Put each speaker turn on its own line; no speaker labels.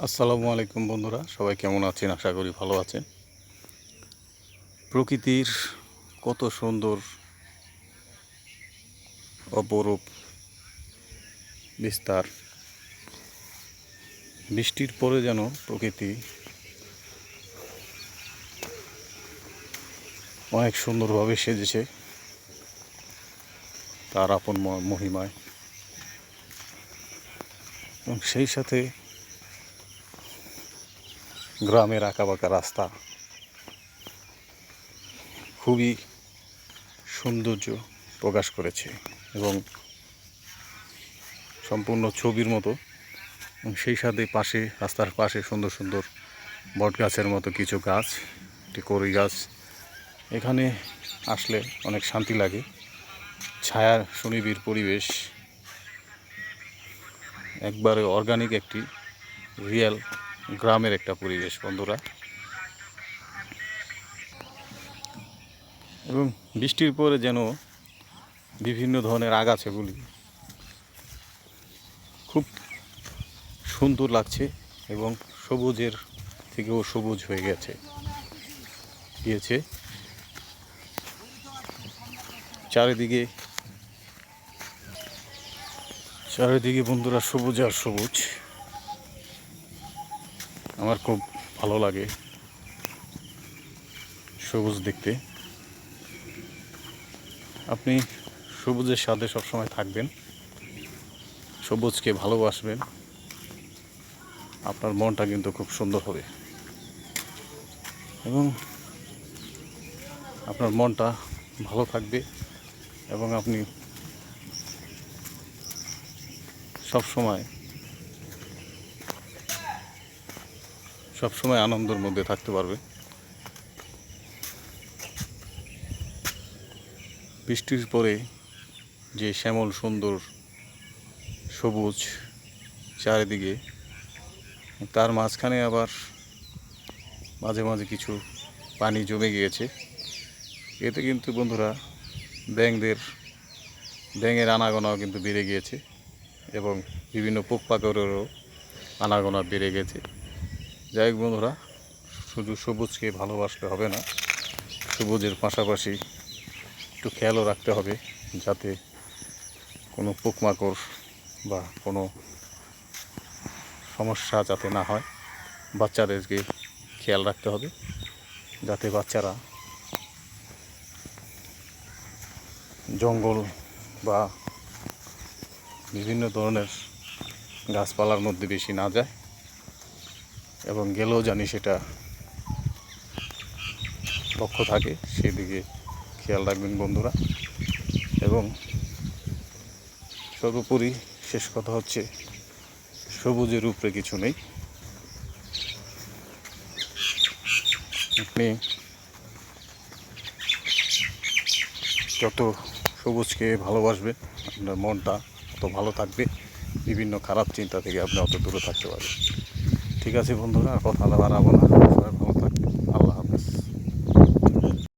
আসসালামু আলাইকুম বন্ধুরা, সবাই কেমন আছেন? আশা করি ভালো আছেন। প্রকৃতির কত সুন্দর অপরূপ বিস্তার। বৃষ্টির পরে যেন প্রকৃতি অনেক সুন্দরভাবে সেজেছে তার আপন মহিমায়, এবং সেই সাথে গ্রামের আঁকাবাঁকা রাস্তা খুবই সৌন্দর্য প্রকাশ করেছে এবং সম্পূর্ণ ছবির মতো। এবং সেই সাথে পাশে, রাস্তার পাশে সুন্দর সুন্দর বট গাছের মতো কিছু গাছ, একটি কড়ই গাছ। এখানে আসলে অনেক শান্তি লাগে, ছায়ার সুনিবিড় পরিবেশ, একবারে অর্গানিক একটি রিয়েল গ্রামের একটা পরিবেশ বন্ধুরা। এবং বৃষ্টির পরে যেন বিভিন্ন ধরনের আগাছাগুলি খুব সুন্দর লাগছে এবং সবুজের থেকেও সবুজ হয়ে গিয়েছে চারিদিকে বন্ধুরা, সবুজ আর সবুজ। আমার খুব ভালো লাগে সবুজ দেখতে। আপনি সবুজের সাথে সবসময় থাকবেন, সবুজকে ভালোবাসবেন, আপনার মনটা কিন্তু খুব সুন্দর হবে এবং আপনার মনটা ভালো থাকবে এবং আপনি সবসময় আনন্দের মধ্যে থাকতে পারবে। বৃষ্টির পরে যে শ্যামল সুন্দর সবুজ চারিদিকে, তার মাঝখানে আবার মাঝে মাঝে কিছু পানি জমে গিয়েছে। এতে কিন্তু বন্ধুরা ব্যাঙের আনাগোনাও কিন্তু বেড়ে গিয়েছে এবং বিভিন্ন পোকামাকড়েরও আনাগোনা বেড়ে গেছে। যাই হোক বন্ধুরা, শুধু সবুজকে ভালোবাসলে হবে না, সবুজের পাশাপাশি একটু খেয়ালও রাখতে হবে যাতে কোনো পোকামাকড় বা কোনো সমস্যা যাতে না হয়। বাচ্চাদেরকে খেয়াল রাখতে হবে যাতে বাচ্চারা জঙ্গল বা বিভিন্ন ধরনের গাছপালার মধ্যে বেশি না যায়, এবং গেলেও জানি সেটা লক্ষ্য থাকে, সেদিকে খেয়াল রাখবেন বন্ধুরা। এবং সর্বোপরি শেষ কথা হচ্ছে, সবুজের উপরে কিছু নেই। আপনি যত সবুজকে ভালোবাসবেন, আপনার মনটা তত ভালো থাকবে, বিভিন্ন খারাপ চিন্তা থেকে আপনি অত দূরে থাকতে পারবেন। ঠিক আছে বন্ধুরা, আর কথা বাড়াবো না, সবাই ভালো থাকবেন।